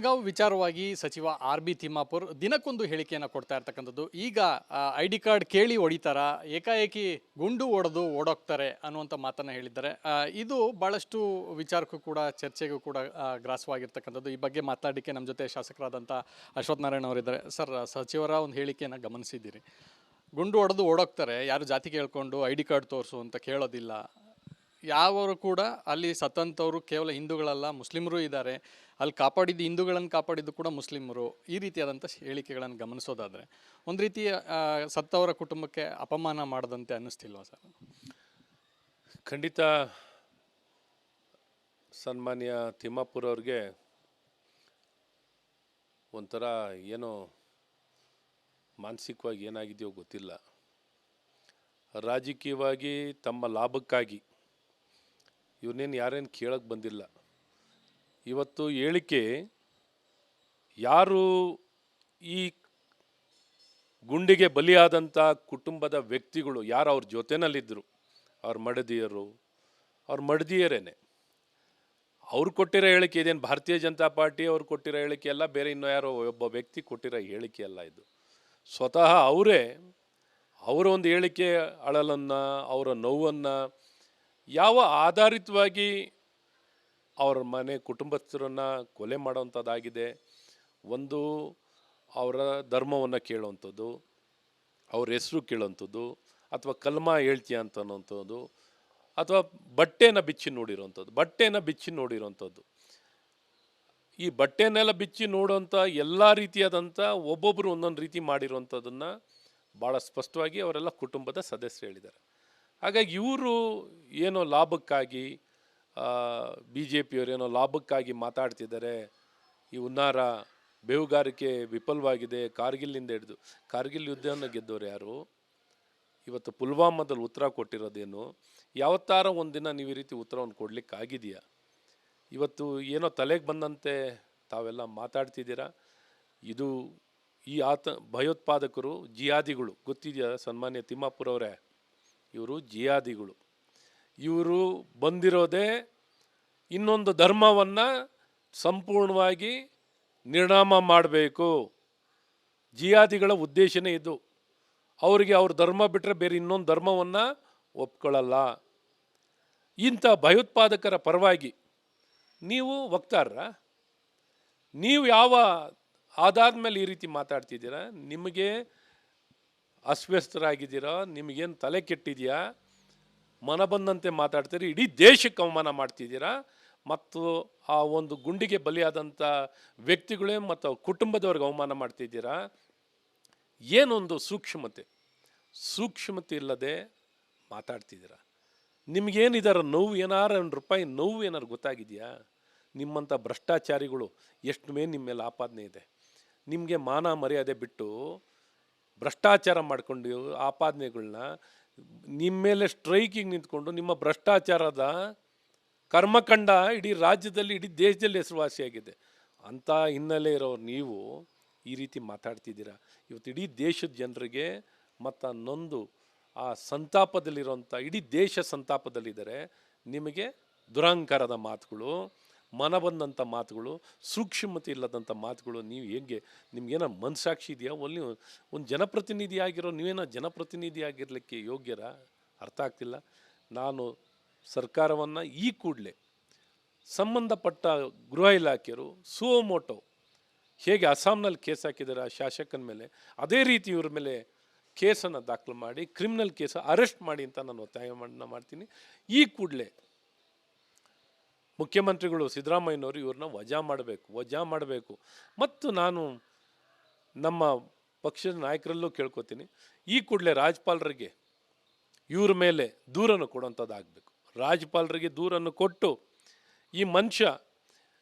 ಗಾಂವ್ ವಿಚಾರವಾಗಿ ಸಚಿವ ಆರ್.ಬಿ. ತಿಮ್ಮಾಪುರ್ ದಿನಕ್ಕೊಂದು ಹೇಳಿಕೆಯನ್ನು ಕೊಡ್ತಾ ಇರ್ತಕ್ಕಂಥದ್ದು. ಈಗ ಐ.ಡಿ. ಕಾರ್ಡ್ ಕೇಳಿ ಹೊಡಿತಾರ, ಏಕಾಏಕಿ ಗುಂಡು ಹೊಡೆದು ಓಡೋಗ್ತಾರೆ ಅನ್ನುವಂಥ ಮಾತನ್ನು ಹೇಳಿದ್ದಾರೆ. ಇದು ಭಾಳಷ್ಟು ವಿಚಾರಕ್ಕೂ ಕೂಡ ಚರ್ಚೆಗೂ ಕೂಡ ಗ್ರಾಸವಾಗಿರ್ತಕ್ಕಂಥದ್ದು. ಈ ಬಗ್ಗೆ ಮಾತಾಡಲಿಕ್ಕೆ ನಮ್ಮ ಜೊತೆ ಶಾಸಕರಾದಂಥ ಅಶ್ವಥ್ ನಾರಾಯಣ ಅವರಿದ್ದಾರೆ. ಸರ್, ಸಚಿವರ ಒಂದು ಹೇಳಿಕೆಯನ್ನು ಗಮನಿಸಿದ್ದೀರಿ. ಗುಂಡು ಹೊಡೆದು ಓಡೋಗ್ತಾರೆ, ಯಾರು ಜಾತಿ ಕೇಳ್ಕೊಂಡು ಐ.ಡಿ. ಕಾರ್ಡ್ ತೋರಿಸು ಅಂತ ಕೇಳೋದಿಲ್ಲ. ಯಾವರು ಕೂಡ ಅಲ್ಲಿ ಸತ್ತಂಥವ್ರು ಕೇವಲ ಹಿಂದೂಗಳಲ್ಲ, ಮುಸ್ಲಿಮರು ಇದ್ದಾರೆ. ಅಲ್ಲಿ ಕಾಪಾಡಿದ್ದು ಹಿಂದೂಗಳನ್ನು ಕಾಪಾಡಿದ್ದು ಕೂಡ ಮುಸ್ಲಿಮರು. ಈ ರೀತಿಯಾದಂಥ ಹೇಳಿಕೆಗಳನ್ನು ಗಮನಿಸೋದಾದರೆ ಒಂದು ರೀತಿಯ ಸತ್ತವರ ಕುಟುಂಬಕ್ಕೆ ಅಪಮಾನ ಮಾಡದಂತೆ ಅನ್ನಿಸ್ತಿಲ್ವಾ ಸರ್? ಖಂಡಿತ ಸನ್ಮಾನ್ಯ ತಿಮ್ಮಾಪುರ್ ಅವ್ರಿಗೆ ಒಂಥರ ಏನೋ ಮಾನಸಿಕವಾಗಿ ಏನಾಗಿದೆಯೋ ಗೊತ್ತಿಲ್ಲ. ರಾಜಕೀಯವಾಗಿ ತಮ್ಮ ಲಾಭಕ್ಕಾಗಿ ಇವನ್ನೇನು ಯಾರೇನು ಕೇಳಕ್ಕೆ ಬಂದಿಲ್ಲ. ಇವತ್ತು ಹೇಳಿಕೆ ಯಾರು ಈ ಗುಂಡಿಗೆ ಬಲಿಯಾದಂಥ ಕುಟುಂಬದ ವ್ಯಕ್ತಿಗಳು ಯಾರು ಅವ್ರ ಜೊತೆನಲ್ಲಿದ್ದರು, ಅವ್ರ ಮಡದಿಯರೇನೆ ಅವ್ರು ಕೊಟ್ಟಿರೋ ಹೇಳಿಕೆ. ಇದೇನು ಭಾರತೀಯ ಜನತಾ ಪಾರ್ಟಿ ಅವ್ರು ಕೊಟ್ಟಿರೋ ಹೇಳಿಕೆ ಅಲ್ಲ, ಬೇರೆ ಇನ್ನೂ ಯಾರೋ ಒಬ್ಬ ವ್ಯಕ್ತಿ ಕೊಟ್ಟಿರೋ ಹೇಳಿಕೆ ಅಲ್ಲ. ಇದು ಸ್ವತಃ ಅವರ ಒಂದು ಹೇಳಿಕೆ ಅಳಲನ್ನು, ಅವರ ನೋವನ್ನು ಯಾವ ಆಧಾರಿತವಾಗಿ ಅವ್ರ ಮನೆ ಕುಟುಂಬಸ್ಥರನ್ನು ಕೊಲೆ ಮಾಡೋವಂಥದ್ದಾಗಿದೆ. ಒಂದು ಅವರ ಧರ್ಮವನ್ನು ಕೇಳೋವಂಥದ್ದು, ಅವ್ರ ಹೆಸರು ಕೇಳೋವಂಥದ್ದು, ಅಥವಾ ಕಲ್ಮಾ ಹೇಳ್ತೀಯ ಅಂತ ಅನ್ನೋವಂಥದ್ದು, ಅಥವಾ ಬಟ್ಟೆನ ಬಿಚ್ಚಿ ನೋಡಿರೋವಂಥದ್ದು. ಈ ಬಟ್ಟೆನೆಲ್ಲ ಬಿಚ್ಚಿ ನೋಡೋವಂಥ ಎಲ್ಲ ರೀತಿಯಾದಂಥ ಒಬ್ಬೊಬ್ಬರು ಒಂದೊಂದು ರೀತಿ ಮಾಡಿರೋವಂಥದ್ದನ್ನು ಭಾಳ ಸ್ಪಷ್ಟವಾಗಿ ಅವರೆಲ್ಲ ಕುಟುಂಬದ ಸದಸ್ಯರು ಹೇಳಿದ್ದಾರೆ. ಹಾಗಾಗಿ ಇವರು ಏನೋ ಲಾಭಕ್ಕಾಗಿ ಬಿ ಜೆ ಪಿಯವರೇನೋ ಲಾಭಕ್ಕಾಗಿ ಮಾತಾಡ್ತಿದ್ದಾರೆ. ಈ ಹುನ್ನಾರ ಬೇಹುಗಾರಿಕೆ ವಿಫಲವಾಗಿದೆ. ಕಾರ್ಗಿಲ್ನಿಂದ ಹಿಡಿದು ಕಾರ್ಗಿಲ್ ಯುದ್ಧವನ್ನು ಗೆದ್ದವರು ಯಾರು? ಇವತ್ತು ಪುಲ್ವಾಮಾದಲ್ಲಿ ಉತ್ತರ ಕೊಟ್ಟಿರೋದೇನು? ಯಾವತ್ತಾರ ಒಂದಿನ ನೀವು ಈ ರೀತಿ ಉತ್ತರವನ್ನು ಕೊಡಲಿಕ್ಕಾಗಿದೆಯಾ? ಇವತ್ತು ಏನೋ ತಲೆಗೆ ಬಂದಂತೆ ತಾವೆಲ್ಲ ಮಾತಾಡ್ತಿದ್ದೀರಾ. ಇದು ಈ ಭಯೋತ್ಪಾದಕರು, ಜಿಹಾದಿಗಳು ಗೊತ್ತಿದೆಯಾ ಸನ್ಮಾನ್ಯ ತಿಮ್ಮಾಪುರ್ ಅವರೇ? ಇವರು ಜಿಹಾದಿಗಳು. ಇವರು ಬಂದಿರೋದೇ ಇನ್ನೊಂದು ಧರ್ಮವನ್ನು ಸಂಪೂರ್ಣವಾಗಿ ನಿರ್ನಾಮ ಮಾಡಬೇಕು. ಜಿಹಾದಿಗಳ ಉದ್ದೇಶನೇ ಇದು. ಅವರಿಗೆ ಅವ್ರ ಧರ್ಮ ಬಿಟ್ಟರೆ ಬೇರೆ ಇನ್ನೊಂದು ಧರ್ಮವನ್ನು ಒಪ್ಕೊಳ್ಳಲ್ಲ. ಇಂಥ ಭಯೋತ್ಪಾದಕರ ಪರವಾಗಿ ನೀವು ವಕ್ತಾರರ? ನೀವು ಯಾವ ಆಧಾರದ ಮೇಲೆ ಈ ರೀತಿ ಮಾತಾಡ್ತಿದ್ದೀರಾ? ನಿಮಗೆ ಅಸ್ವಸ್ಥರಾಗಿದ್ದೀರಾ? ನಿಮಗೇನು ತಲೆ ಕೆಟ್ಟಿದೆಯಾ? ಮನ ಬಂದಂತೆ ಮಾತಾಡ್ತೀರಿ. ಇಡೀ ದೇಶಕ್ಕೆ ಅವಮಾನ ಮಾಡ್ತಿದ್ದೀರಾ. ಮತ್ತು ಆ ಒಂದು ಗುಂಡಿಗೆ ಬಲಿಯಾದಂಥ ವ್ಯಕ್ತಿಗಳೇ ಮತ್ತು ಅವ್ರ ಕುಟುಂಬದವ್ರಿಗೆ ಅವಮಾನ ಮಾಡ್ತಿದ್ದೀರಾ. ಏನೊಂದು ಸೂಕ್ಷ್ಮತೆ ಇಲ್ಲದೆ ಮಾತಾಡ್ತಿದ್ದೀರಾ. ನಿಮಗೇನಿದಾರ ನೋವು, ಏನಾರು ₹1 ನೋವು ಏನಾರು ಗೊತ್ತಾಗಿದೆಯಾ? ನಿಮ್ಮಂಥ ಭ್ರಷ್ಟಾಚಾರಿಗಳು ಎಷ್ಟು ಮೇಲೆ ನಿಮ್ಮ ಮೇಲೆ ಆಪಾದನೆ ಇದೆ. ನಿಮಗೆ ಮಾನ ಮರ್ಯಾದೆ ಬಿಟ್ಟು ಭ್ರಷ್ಟಾಚಾರ ಮಾಡ್ಕೊಂಡು ಆಪಾದನೆಗಳನ್ನ ನಿಮ್ಮ ಮೇಲೆ ಸ್ಟ್ರೈಕಿಗೆ ನಿಂತ್ಕೊಂಡು ನಿಮ್ಮ ಭ್ರಷ್ಟಾಚಾರದ ಕರ್ಮಕಾಂಡ ಇಡೀ ರಾಜ್ಯದಲ್ಲಿ, ಇಡೀ ದೇಶದಲ್ಲಿ ಹೆಸರುವಾಸಿಯಾಗಿದೆ. ಅಂಥ ಹಿನ್ನೆಲೆ ಇರೋರು ನೀವು ಈ ರೀತಿ ಮಾತಾಡ್ತಿದ್ದೀರಾ. ಇವತ್ತು ಇಡೀ ದೇಶದ ಜನರಿಗೆ ಮತ್ತು ನೊಂದು ಆ ಸಂತಾಪದಲ್ಲಿರೋಂಥ ಇಡೀ ದೇಶ ಸಂತಾಪದಲ್ಲಿದ್ದಾರೆ. ನಿಮಗೆ ದುರಹಂಕಾರದ ಮಾತುಗಳು, ಮನ ಬಂದಂಥ ಮಾತುಗಳು, ಸೂಕ್ಷ್ಮತೆ ಇಲ್ಲದಂಥ ಮಾತುಗಳು. ನೀವು ಹೇಗೆ, ನಿಮ್ಗೇನೋ ಮನಸ್ಸಾಕ್ಷಿ ಇದೆಯಾ? ಒಂದು ಜನಪ್ರತಿನಿಧಿ ಆಗಿರೋ ನೀವೇನೋ ಜನಪ್ರತಿನಿಧಿ ಆಗಿರಲಿಕ್ಕೆ ಯೋಗ್ಯರ? ಅರ್ಥ ಆಗ್ತಿಲ್ಲ. ನಾನು ಸರ್ಕಾರವನ್ನು ಈ ಕೂಡಲೇ ಸಂಬಂಧಪಟ್ಟ ಗೃಹ ಇಲಾಖೆಯರು ಸುಮೋಟೋ ಹೇಗೆ ಅಸ್ಸಾಂನಲ್ಲಿ ಕೇಸ್ ಹಾಕಿದ್ದಾರೆ ಆ ಶಾಸಕನ ಮೇಲೆ, ಅದೇ ರೀತಿ ಇವ್ರ ಮೇಲೆ ಕೇಸನ್ನು ದಾಖಲು ಮಾಡಿ, ಕ್ರಿಮಿನಲ್ ಕೇಸ್ ಅರೆಸ್ಟ್ ಮಾಡಿ ಅಂತ ನಾನು ಒತ್ತಾಯ ಮಾಡ್ತೀನಿ. ಈ ಕೂಡಲೇ ಮುಖ್ಯಮಂತ್ರಿಗಳು ಸಿದ್ದರಾಮಯ್ಯನವರು ಇವ್ರನ್ನ ವಜಾ ಮಾಡಬೇಕು. ಮತ್ತು ನಾನು ನಮ್ಮ ಪಕ್ಷದ ನಾಯಕರಲ್ಲೂ ಕೇಳ್ಕೊತೀನಿ, ಈ ಕೂಡಲೇ ರಾಜ್ಯಪಾಲರಿಗೆ ಇವ್ರ ಮೇಲೆ ದೂರನ್ನು ಕೊಡುವಂಥದ್ದಾಗಬೇಕು. ರಾಜ್ಯಪಾಲರಿಗೆ ದೂರನ್ನು ಕೊಟ್ಟು ಈ ಮನುಷ್ಯ,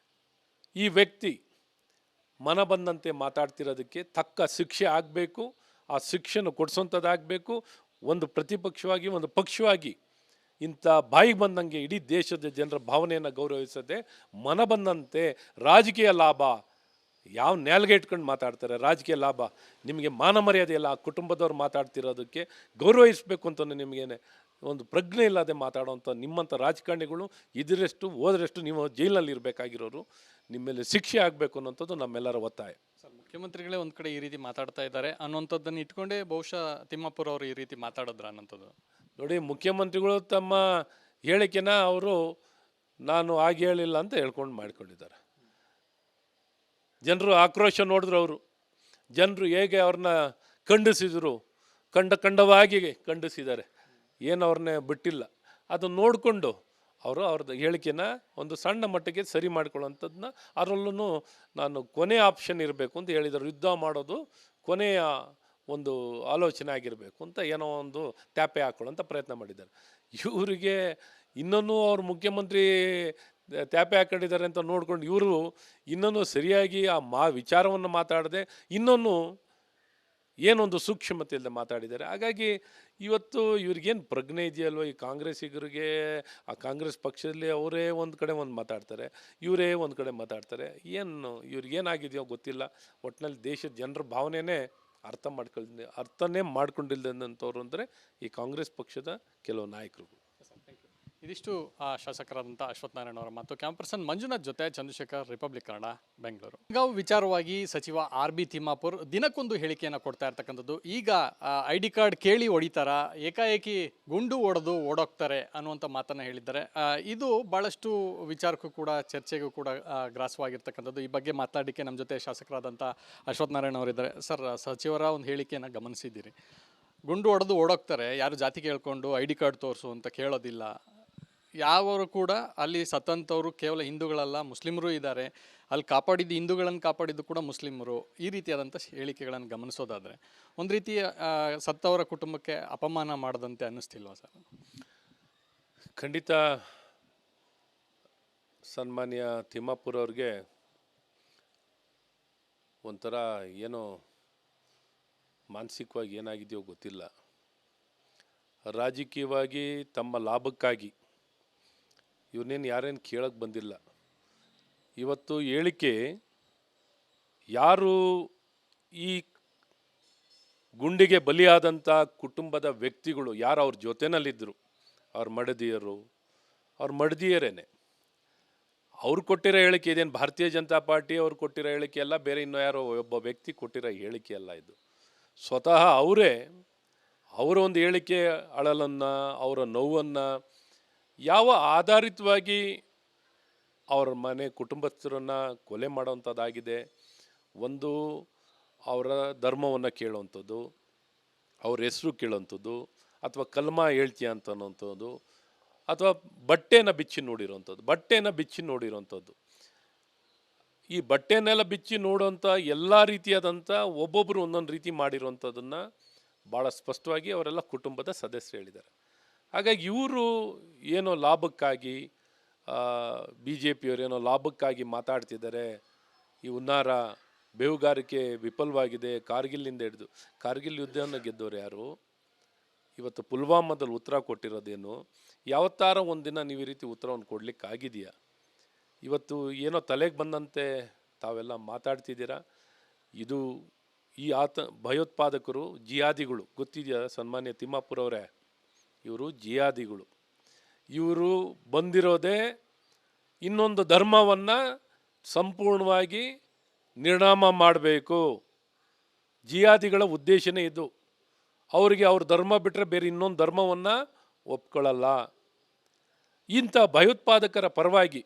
ಈ ವ್ಯಕ್ತಿ ಮನ ಬಂದಂತೆ ಮಾತಾಡ್ತಿರೋದಕ್ಕೆ ತಕ್ಕ ಶಿಕ್ಷೆ ಆಗಬೇಕು. ಆ ಶಿಕ್ಷೆಯನ್ನು ಕೊಡಿಸೋಂಥದ್ದಾಗಬೇಕು. ಒಂದು ಪ್ರತಿಪಕ್ಷವಾಗಿ, ಒಂದು ಪಕ್ಷವಾಗಿ ಇಂಥ ಬಾಯಿಗೆ ಬಂದಂಗೆ ಇಡೀ ದೇಶದ ಜನರ ಭಾವನೆಯನ್ನು ಗೌರವಿಸದೆ ಮನ ಬಂದಂತೆ ರಾಜಕೀಯ ಲಾಭ, ಯಾವ ನ್ಯಾಲ್ಗೆ ಇಟ್ಕೊಂಡು ಮಾತಾಡ್ತಾರೆ. ರಾಜಕೀಯ ಲಾಭ, ನಿಮಗೆ ಮಾನ ಮರ್ಯಾದೆ ಇಲ್ಲ. ಆ ಕುಟುಂಬದವ್ರು ಮಾತಾಡ್ತಿರೋದಕ್ಕೆ ಗೌರವಿಸಬೇಕು ಅಂತ ನಿಮಗೇನೆ ಒಂದು ಪ್ರಜ್ಞೆ ಇಲ್ಲದೆ ಮಾತಾಡೋವಂಥ ನಿಮ್ಮಂಥ ರಾಜಕಾರಣಿಗಳು ಇದರಷ್ಟು ಹೋದರಷ್ಟು ನೀವು ಜೈಲಿನಲ್ಲಿ ಇರಬೇಕಾಗಿರೋರು. ನಿಮ್ಮ ಮೇಲೆ ಶಿಕ್ಷೆ ಆಗಬೇಕು ಅನ್ನೋಂಥದ್ದು ನಮ್ಮೆಲ್ಲರ ಒತ್ತಾಯ. ಸರ್, ಮುಖ್ಯಮಂತ್ರಿಗಳೇ ಒಂದು ಕಡೆ ಈ ರೀತಿ ಮಾತಾಡ್ತಾ ಇದ್ದಾರೆ ಅನ್ನೋಂಥದ್ದನ್ನು ಇಟ್ಕೊಂಡೇ ಬಹುಶಃ ತಿಮ್ಮಾಪುರ ಅವರು ಈ ರೀತಿ ಮಾತಾಡಿದ್ರ ಅನ್ನೋಂಥದ್ದು. ನೋಡಿ, ಮುಖ್ಯಮಂತ್ರಿಗಳು ತಮ್ಮ ಹೇಳಿಕೆನ ಅವರು ನಾನು ಹಾಗೆ ಹೇಳಿಲ್ಲ ಅಂತ ಹೇಳ್ಕೊಂಡು ಮಾಡ್ಕೊಂಡಿದ್ದಾರೆ. ಜನರು ಆಕ್ರೋಶ ನೋಡಿದ್ರು, ಅವರು ಜನರು ಹೇಗೆ ಅವ್ರನ್ನ ಖಂಡಿಸಿದರು, ಖಂಡವಾಗಿ ಖಂಡಿಸಿದ್ದಾರೆ, ಏನು ಅವ್ರನ್ನೇ ಬಿಟ್ಟಿಲ್ಲ. ಅದನ್ನು ನೋಡಿಕೊಂಡು ಅವರು ಅವ್ರದ್ದು ಹೇಳಿಕೆನ ಒಂದು ಸಣ್ಣ ಮಟ್ಟಿಗೆ ಸರಿ ಮಾಡ್ಕೊಳ್ಳೋಂಥದ್ದನ್ನ, ಅದರಲ್ಲೂ ನಾನು ಕೊನೆಯ ಆಪ್ಷನ್ ಇರಬೇಕು ಅಂತ ಹೇಳಿದರು. ಯುದ್ಧ ಮಾಡೋದು ಕೊನೆಯ ಒಂದು ಆಲೋಚನೆ ಆಗಿರಬೇಕು ಅಂತ ಏನೋ ಒಂದು ಟ್ಯಾಪೆ ಹಾಕೊಳ್ಳೋಂಥ ಪ್ರಯತ್ನ ಮಾಡಿದ್ದಾರೆ. ಇವರಿಗೆ ಇನ್ನೂ ಅವ್ರು ಮುಖ್ಯಮಂತ್ರಿ ಟ್ಯಾಪೆ ಹಾಕೊಂಡಿದ್ದಾರೆ ಅಂತ ನೋಡ್ಕೊಂಡು ಇವರು ಇನ್ನೂ ಸರಿಯಾಗಿ ಆ ವಿಚಾರವನ್ನು ಮಾತಾಡದೆ ಇನ್ನೊಂದು ಏನೊಂದು ಸೂಕ್ಷ್ಮತೆ ಇಲ್ಲದೆ ಮಾತಾಡಿದ್ದಾರೆ. ಹಾಗಾಗಿ ಇವತ್ತು ಇವ್ರಿಗೇನು ಪ್ರಜ್ಞೆ ಇದೆಯಲ್ವ, ಈ ಕಾಂಗ್ರೆಸ್ಸಿಗರಿಗೆ, ಆ ಕಾಂಗ್ರೆಸ್ ಪಕ್ಷದಲ್ಲಿ ಅವರೇ ಒಂದು ಕಡೆ ಒಂದು ಮಾತಾಡ್ತಾರೆ, ಇವರೇ ಒಂದು ಕಡೆ ಮಾತಾಡ್ತಾರೆ. ಏನು ಇವ್ರಿಗೇನಾಗಿದೆಯೋ ಗೊತ್ತಿಲ್ಲ. ಒಟ್ಟಿನಲ್ಲಿ ದೇಶದ ಜನರ ಭಾವನೆನೇ ಅರ್ಥನೇ ಮಾಡ್ಕೊಂಡಿಲ್ದಂಥವ್ರು ಅಂದರೆ ಈ ಕಾಂಗ್ರೆಸ್ ಪಕ್ಷದ ಕೆಲವು ನಾಯಕರು. ಇದಿಷ್ಟು ಶಾಸಕರಾದಂಥ ಅಶ್ವಥ್ ನಾರಾಯಣ ಅವರ ಮಾತು. ಕ್ಯಾಂಪರ್ಸನ್ ಮಂಜುನಾಥ್ ಜೊತೆ ಚಂದ್ರಶೇಖರ್, ರಿಪಬ್ಲಿಕ್ ಕನ್ನಡ, ಬೆಂಗಳೂರು. ಗಾಂವ್ ವಿಚಾರವಾಗಿ ಸಚಿವ RB ತಿಮ್ಮಾಪುರ್ ದಿನಕ್ಕೊಂದು ಹೇಳಿಕೆಯನ್ನು ಕೊಡ್ತಾ ಇರ್ತಕ್ಕಂಥದ್ದು. ಈಗ ID ಕಾರ್ಡ್ ಕೇಳಿ ಹೊಡಿತಾರ, ಏಕಾಏಕಿ ಗುಂಡು ಹೊಡೆದು ಓಡೋಗ್ತಾರೆ ಅನ್ನುವಂಥ ಮಾತನ್ನು ಹೇಳಿದ್ದಾರೆ. ಇದು ಭಾಳಷ್ಟು ವಿಚಾರಕ್ಕೂ ಕೂಡ, ಚರ್ಚೆಗೂ ಕೂಡ ಗ್ರಾಸವಾಗಿರ್ತಕ್ಕಂಥದ್ದು. ಈ ಬಗ್ಗೆ ಮಾತಾಡಲಿಕ್ಕೆ ನಮ್ಮ ಜೊತೆ ಶಾಸಕರಾದಂಥ ಅಶ್ವಥ್ ನಾರಾಯಣ ಅವರಿದ್ದಾರೆ. ಸರ್, ಸಚಿವರ ಒಂದು ಹೇಳಿಕೆಯನ್ನು ಗಮನಿಸಿದ್ದೀರಿ. ಗುಂಡು ಹೊಡೆದು ಓಡೋಗ್ತಾರೆ, ಯಾರು ಜಾತಿ ಕೇಳ್ಕೊಂಡು ID ಕಾರ್ಡ್ ತೋರಿಸು ಅಂತ ಕೇಳೋದಿಲ್ಲ. ಯಾವರು ಕೂಡ ಅಲ್ಲಿ ಸತ್ತಂಥವ್ರು ಕೇವಲ ಹಿಂದೂಗಳಲ್ಲ, ಮುಸ್ಲಿಮರು ಇದ್ದಾರೆ. ಅಲ್ಲಿ ಕಾಪಾಡಿದ್ದು, ಹಿಂದೂಗಳನ್ನು ಕಾಪಾಡಿದ್ದು ಕೂಡ ಮುಸ್ಲಿಮರು. ಈ ರೀತಿಯಾದಂಥ ಹೇಳಿಕೆಗಳನ್ನು ಗಮನಿಸೋದಾದರೆ ಒಂದು ರೀತಿಯ ಸತ್ತವರ ಕುಟುಂಬಕ್ಕೆ ಅಪಮಾನ ಮಾಡದಂತೆ ಅನ್ನಿಸ್ತಿಲ್ವಾ ಸರ್? ಖಂಡಿತ ಸನ್ಮಾನ್ಯ ತಿಮ್ಮಾಪುರ ಅವ್ರಿಗೆ ಒಂಥರ ಏನೋ ಮಾನಸಿಕವಾಗಿ ಏನಾಗಿದೆಯೋ ಗೊತ್ತಿಲ್ಲ. ರಾಜಕೀಯವಾಗಿ ತಮ್ಮ ಲಾಭಕ್ಕಾಗಿ ಇವನ್ನೇನು ಯಾರೇನು ಕೇಳಕ್ಕೆ ಬಂದಿಲ್ಲ. ಇವತ್ತು ಹೇಳಿಕೆ ಯಾರು ಈ ಗುಂಡಿಗೆ ಬಲಿಯಾದಂಥ ಕುಟುಂಬದ ವ್ಯಕ್ತಿಗಳು ಯಾರು ಅವ್ರ ಜೊತೆನಲ್ಲಿದ್ದರು, ಅವ್ರ ಮಡದಿಯರೇನೆ ಅವ್ರು ಕೊಟ್ಟಿರೋ ಹೇಳಿಕೆ. ಇದೇನು ಭಾರತೀಯ ಜನತಾ ಪಾರ್ಟಿ ಅವ್ರು ಕೊಟ್ಟಿರೋ ಹೇಳಿಕೆ ಅಲ್ಲ, ಬೇರೆ ಇನ್ನೂ ಯಾರೋ ಒಬ್ಬ ವ್ಯಕ್ತಿ ಕೊಟ್ಟಿರೋ ಹೇಳಿಕೆ ಅಲ್ಲ. ಇದು ಸ್ವತಃ ಅವರೇ ಅವರ ಒಂದು ಹೇಳಿಕೆ ಅಳಲನ್ನು, ಅವರ ನೋವನ್ನು ಯಾವ ಆಧಾರಿತವಾಗಿ ಅವ್ರ ಮನೆ ಕುಟುಂಬಸ್ಥರನ್ನು ಕೊಲೆ ಮಾಡೋವಂಥದ್ದಾಗಿದೆ. ಒಂದು ಅವರ ಧರ್ಮವನ್ನು ಕೇಳೋವಂಥದ್ದು, ಅವ್ರ ಹೆಸರು ಕೇಳೋವಂಥದ್ದು, ಅಥವಾ ಕಲ್ಮ ಹೇಳ್ತೀಯ ಅಂತ ಅನ್ನೋವಂಥದ್ದು, ಅಥವಾ ಬಟ್ಟೆನ ಬಿಚ್ಚಿ ನೋಡಿರೋವಂಥದ್ದು. ಈ ಬಟ್ಟೆನೆಲ್ಲ ಬಿಚ್ಚಿ ನೋಡೋವಂಥ ಎಲ್ಲ ರೀತಿಯಾದಂಥ ಒಬ್ಬೊಬ್ಬರು ಒಂದೊಂದು ರೀತಿ ಮಾಡಿರೋವಂಥದ್ದನ್ನು ಭಾಳ ಸ್ಪಷ್ಟವಾಗಿ ಅವರೆಲ್ಲ ಕುಟುಂಬದ ಸದಸ್ಯರು ಹೇಳಿದ್ದಾರೆ. ಹಾಗಾಗಿ ಇವರು ಏನೋ ಲಾಭಕ್ಕಾಗಿ, BJPಯವರು ಏನೋ ಲಾಭಕ್ಕಾಗಿ ಮಾತಾಡ್ತಿದ್ದಾರೆ. ಈ ಹುನ್ನಾರ ಬೇಹುಗಾರಿಕೆ ವಿಫಲವಾಗಿದೆ. ಕಾರ್ಗಿಲ್ನಿಂದ ಹಿಡಿದು, ಕಾರ್ಗಿಲ್ ಯುದ್ಧವನ್ನು ಗೆದ್ದವರು ಯಾರು? ಇವತ್ತು ಪುಲ್ವಾಮಾದಲ್ಲಿ ಉತ್ತರ ಕೊಟ್ಟಿರೋದೇನು? ಯಾವತ್ತಾರ ಒಂದಿನ ನೀವು ಈ ರೀತಿ ಉತ್ತರವನ್ನು ಕೊಡಲಿಕ್ಕಾಗಿದೆಯಾ? ಇವತ್ತು ಏನೋ ತಲೆಗೆ ಬಂದಂತೆ ತಾವೆಲ್ಲ ಮಾತಾಡ್ತಿದ್ದೀರಾ. ಇದು ಈ ಭಯೋತ್ಪಾದಕರು, ಜಿಹಾದಿಗಳು, ಗೊತ್ತಿದೆಯಾ ಸನ್ಮಾನ್ಯ ತಿಮ್ಮಾಪುರ ಅವರೇ? ಇವರು ಜಿಹಾದಿಗಳು. ಇವರು ಬಂದಿರೋದೇ ಇನ್ನೊಂದು ಧರ್ಮವನ್ನು ಸಂಪೂರ್ಣವಾಗಿ ನಿರ್ನಾಮ ಮಾಡಬೇಕು. ಜಿಹಾದಿಗಳ ಉದ್ದೇಶನೇ ಇದು. ಅವರಿಗೆ ಅವ್ರ ಧರ್ಮ ಬಿಟ್ಟರೆ ಬೇರೆ ಇನ್ನೊಂದು ಧರ್ಮವನ್ನು ಒಪ್ಕೊಳ್ಳಲ್ಲ. ಇಂಥ ಭಯೋತ್ಪಾದಕರ ಪರವಾಗಿ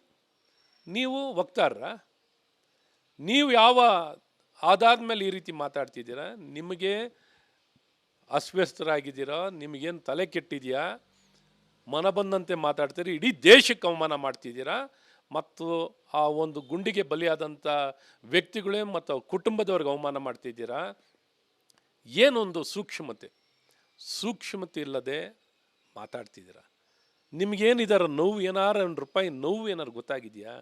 ನೀವು ವಕ್ತಾರರ? ನೀವು ಯಾವ ಆಧಾರದ ಮೇಲೆ ಈ ರೀತಿ ಮಾತಾಡ್ತಿದ್ದೀರಾ? ನಿಮಗೆ ಅಸ್ವಸ್ಥರಾಗಿದ್ದೀರಾ? ನಿಮಗೇನು ತಲೆ ಕೆಟ್ಟಿದೆಯಾ? ಮನ ಬಂದಂತೆ ಮಾತಾಡ್ತೀರಿ. ಇಡೀ ದೇಶಕ್ಕೆ ಅವಮಾನ ಮಾಡ್ತಿದ್ದೀರಾ. ಮತ್ತು ಆ ಒಂದು ಗುಂಡಿಗೆ ಬಲಿಯಾದಂಥ ವ್ಯಕ್ತಿಗಳೇ ಮತ್ತು ಕುಟುಂಬದವ್ರಿಗೆ ಅವಮಾನ ಮಾಡ್ತಿದ್ದೀರಾ. ಏನೊಂದು ಸೂಕ್ಷ್ಮತೆ ಇಲ್ಲದೆ ಮಾತಾಡ್ತಿದ್ದೀರಾ. ನಿಮಗೇನಿದಾರ ನೋವು, ಏನಾರು ₹1 ನೋವು ಏನಾರು ಗೊತ್ತಾಗಿದೆಯಾ?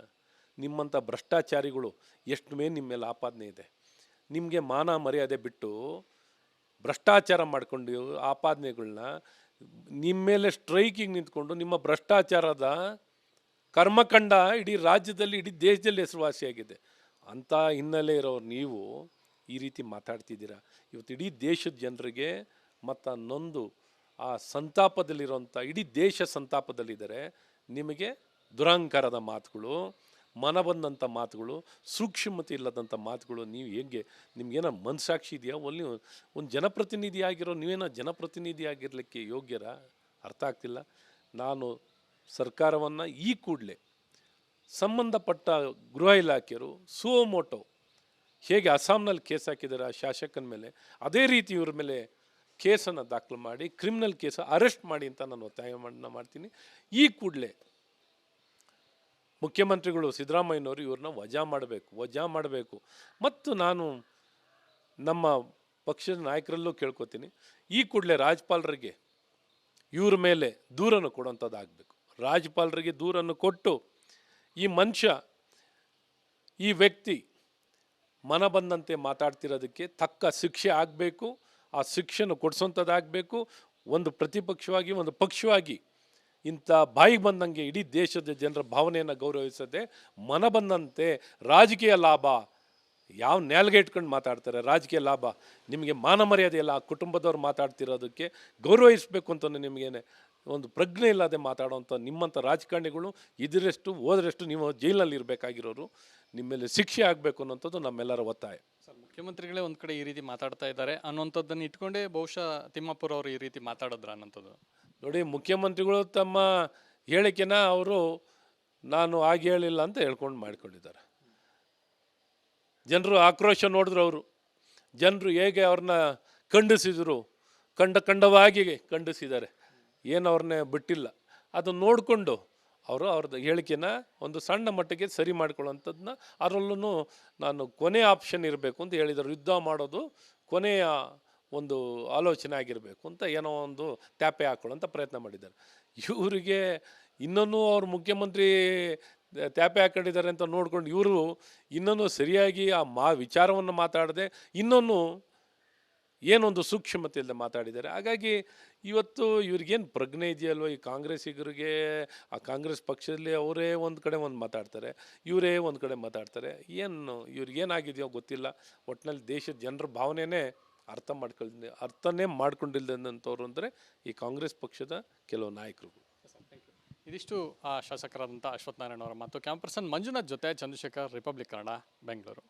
ನಿಮ್ಮಂಥ ಭ್ರಷ್ಟಾಚಾರಿಗಳು ಎಷ್ಟು ಮೇಲೆ ನಿಮ್ಮ ಮೇಲೆ ಆಪಾದನೆ ಇದೆ. ನಿಮಗೆ ಮಾನ ಮರ್ಯಾದೆ ಬಿಟ್ಟು ಭ್ರಷ್ಟಾಚಾರ ಮಾಡ್ಕೊಂಡು ಆಪಾದನೆಗಳನ್ನ ನಿಮ್ಮ ಮೇಲೆ ಸ್ಟ್ರೈಕಿಗೆ ನಿಂತ್ಕೊಂಡು ನಿಮ್ಮ ಭ್ರಷ್ಟಾಚಾರದ ಕರ್ಮಕಾಂಡ ಇಡೀ ರಾಜ್ಯದಲ್ಲಿ, ಇಡೀ ದೇಶದಲ್ಲಿ ಹೆಸರುವಾಸಿಯಾಗಿದೆ. ಅಂಥ ಹಿನ್ನೆಲೆ ಇರೋರು ನೀವು ಈ ರೀತಿ ಮಾತಾಡ್ತಿದ್ದೀರಾ. ಇವತ್ತು ಇಡೀ ದೇಶದ ಜನರಿಗೆ ಮತ್ತು ನೊಂದು ಆ ಸಂತಾಪದಲ್ಲಿರೋಂಥ ಇಡೀ ದೇಶ ಸಂತಾಪದಲ್ಲಿದ್ದಾರೆ. ನಿಮಗೆ ದುರಹಂಕಾರದ ಮಾತುಗಳು, ಮನ ಬಂದಂಥ ಮಾತುಗಳು, ಸೂಕ್ಷ್ಮತೆ ಇಲ್ಲದಂಥ ಮಾತುಗಳು. ನೀವು ಹೇಗೆ ನಿಮ್ಗೇನೋ ಮನಸ್ಸಾಕ್ಷಿ ಇದೆಯಾ? ಒಲ್ಲಿ ಒಂದು ಜನಪ್ರತಿನಿಧಿ ಆಗಿರೋ ನೀವೇನೋ ಜನಪ್ರತಿನಿಧಿ ಆಗಿರಲಿಕ್ಕೆ ಯೋಗ್ಯರ? ಅರ್ಥ ಆಗ್ತಿಲ್ಲ. ನಾನು ಸರ್ಕಾರವನ್ನು ಈ ಕೂಡಲೇ ಸಂಬಂಧಪಟ್ಟ ಗೃಹ ಇಲಾಖೆಯರು ಸುಮೋಟೋ ಹೇಗೆ ಅಸ್ಸಾಂನಲ್ಲಿ ಕೇಸ್ ಹಾಕಿದ್ದಾರೆ ಆ ಶಾಸಕನ ಮೇಲೆ, ಅದೇ ರೀತಿ ಇವ್ರ ಮೇಲೆ ಕೇಸನ್ನು ದಾಖಲು ಮಾಡಿ ಕ್ರಿಮಿನಲ್ ಕೇಸ್ ಅರೆಸ್ಟ್ ಮಾಡಿ ಅಂತ ನಾನು ಒತ್ತಾಯ ಮಾಡ್ತೀನಿ. ಈ ಕೂಡಲೇ ಮುಖ್ಯಮಂತ್ರಿಗಳು ಸಿದ್ದರಾಮಯ್ಯನವರು ಇವ್ರನ್ನ ವಜಾ ಮಾಡಬೇಕು. ಮತ್ತು ನಾನು ನಮ್ಮ ಪಕ್ಷದ ನಾಯಕರಲ್ಲೂ ಕೇಳ್ಕೊತೀನಿ, ಈ ಕೂಡಲೇ ರಾಜ್ಯಪಾಲರಿಗೆ ಇವ್ರ ಮೇಲೆ ದೂರನ್ನು ಕೊಡುವಂಥದ್ದಾಗಬೇಕು. ರಾಜ್ಯಪಾಲರಿಗೆ ದೂರನ್ನು ಕೊಟ್ಟು ಈ ಮನುಷ್ಯ, ಈ ವ್ಯಕ್ತಿ ಮನ ಬಂದಂತೆ ಮಾತಾಡ್ತಿರೋದಕ್ಕೆ ತಕ್ಕ ಶಿಕ್ಷೆ ಆಗಬೇಕು. ಆ ಶಿಕ್ಷೆಯನ್ನು ಕೊಡಿಸೋಂಥದ್ದಾಗಬೇಕು. ಒಂದು ಪ್ರತಿಪಕ್ಷವಾಗಿ, ಒಂದು ಪಕ್ಷವಾಗಿ ಇಂಥ ಬಾಯಿಗೆ ಬಂದಂಗೆ ಇಡೀ ದೇಶದ ಜನರ ಭಾವನೆಯನ್ನು ಗೌರವಿಸದೆ ಮನ ಬಂದಂತೆ ರಾಜಕೀಯ ಲಾಭ, ಯಾವ ನ್ಯಾಲ್ಗೆ ಇಟ್ಕೊಂಡು ಮಾತಾಡ್ತಾರೆ. ರಾಜಕೀಯ ಲಾಭ, ನಿಮಗೆ ಮಾನ ಮರ್ಯಾದೆ ಇಲ್ಲ. ಆ ಕುಟುಂಬದವ್ರು ಮಾತಾಡ್ತಿರೋದಕ್ಕೆ ಗೌರವಿಸಬೇಕು ಅಂತ ನಿಮಗೇನೆ ಒಂದು ಪ್ರಜ್ಞೆ ಇಲ್ಲದೆ ಮಾತಾಡೋವಂಥ ನಿಮ್ಮಂಥ ರಾಜಕಾರಣಿಗಳು ಹೋದ್ರಷ್ಟು ನೀವು ಜೈಲಿನಲ್ಲಿ ಇರಬೇಕಾಗಿರೋರು. ನಿಮ್ಮ ಮೇಲೆ ಶಿಕ್ಷೆ ಆಗಬೇಕು ಅನ್ನೋಂಥದ್ದು ನಮ್ಮೆಲ್ಲರ ಒತ್ತಾಯ. ಸರ್, ಮುಖ್ಯಮಂತ್ರಿಗಳೇ ಒಂದು ಕಡೆ ಈ ರೀತಿ ಮಾತಾಡ್ತಾ ಇದ್ದಾರೆ ಅನ್ನೋಂಥದ್ದನ್ನು ಇಟ್ಕೊಂಡೇ ಬಹುಶಃ ತಿಮ್ಮಾಪುರ ಅವರು ಈ ರೀತಿ ಮಾತಾಡಿದ್ರ ಅನ್ನೋಂಥದ್ದು. ನೋಡಿ, ಮುಖ್ಯಮಂತ್ರಿಗಳು ತಮ್ಮ ಹೇಳಿಕೆನ ಅವರು ನಾನು ಹಾಗೆ ಹೇಳಿಲ್ಲ ಅಂತ ಹೇಳ್ಕೊಂಡು ಮಾಡ್ಕೊಂಡಿದ್ದಾರೆ. ಜನರು ಆಕ್ರೋಶ ನೋಡಿದ್ರು. ಅವರು ಜನರು ಹೇಗೆ ಅವ್ರನ್ನ ಖಂಡಿಸಿದರು, ಖಂಡವಾಗಿ ಖಂಡಿಸಿದ್ದಾರೆ. ಏನು ಅವ್ರನ್ನೇ ಬಿಟ್ಟಿಲ್ಲ. ಅದನ್ನು ನೋಡಿಕೊಂಡು ಅವ್ರದ್ದು ಹೇಳಿಕೆನ ಒಂದು ಸಣ್ಣ ಮಟ್ಟಿಗೆ ಸರಿ ಮಾಡ್ಕೊಳ್ಳೋಂಥದ್ದನ್ನ, ಅದರಲ್ಲೂ ನಾನು ಕೊನೆಯ ಆಪ್ಷನ್ ಇರಬೇಕು ಅಂತ ಹೇಳಿದರು. ಯುದ್ಧ ಮಾಡೋದು ಕೊನೆಯ ಒಂದು ಆಲೋಚನೆ ಆಗಿರಬೇಕು ಅಂತ ಏನೋ ಒಂದು ತ್ಯಾಪೆ ಹಾಕೊಳ್ಳೋಂಥ ಪ್ರಯತ್ನ ಮಾಡಿದ್ದಾರೆ. ಇವರಿಗೆ ಇನ್ನೂ ಅವ್ರು ಮುಖ್ಯಮಂತ್ರಿ ತ್ಯಾಪೆ ಹಾಕೊಂಡಿದ್ದಾರೆ ಅಂತ ನೋಡ್ಕೊಂಡು ಇವರು ಇನ್ನೂ ಸರಿಯಾಗಿ ಆ ವಿಚಾರವನ್ನು ಮಾತಾಡದೆ ಇನ್ನೊಂದು ಏನೊಂದು ಸೂಕ್ಷ್ಮತೆ ಇಲ್ಲದೆ ಮಾತಾಡಿದ್ದಾರೆ. ಹಾಗಾಗಿ ಇವತ್ತು ಇವ್ರಿಗೇನು ಪ್ರಜ್ಞೆ ಇದೆಯಲ್ವ, ಈ ಕಾಂಗ್ರೆಸ್ಸಿಗರಿಗೆ, ಆ ಕಾಂಗ್ರೆಸ್ ಪಕ್ಷದಲ್ಲಿ ಅವರೇ ಒಂದು ಕಡೆ ಒಂದು ಮಾತಾಡ್ತಾರೆ, ಇವರೇ ಒಂದು ಕಡೆ ಮಾತಾಡ್ತಾರೆ. ಏನು ಇವ್ರಿಗೇನಾಗಿದೆಯೋ ಗೊತ್ತಿಲ್ಲ. ಒಟ್ಟಿನಲ್ಲಿ ದೇಶದ ಜನರ ಭಾವನೆನೇ ಅರ್ಥನೇ ಮಾಡ್ಕೊಂಡಿಲ್ಲದಂಥವ್ರು ಅಂದರೆ ಈ ಕಾಂಗ್ರೆಸ್ ಪಕ್ಷದ ಕೆಲವು ನಾಯಕರು. ಇದಿಷ್ಟು ಶಾಸಕರಾದಂಥ ಅಶ್ವತ್ಥನಾರಾಯಣ ಅವರ ಮಾತು. ಕ್ಯಾಮರಾ ಪರ್ಸನ್ ಮಂಜುನಾಥ್ ಜೊತೆ ಚಂದ್ರಶೇಖರ್, ರಿಪಬ್ಲಿಕ್ ಕನ್ನಡ, ಬೆಂಗಳೂರು.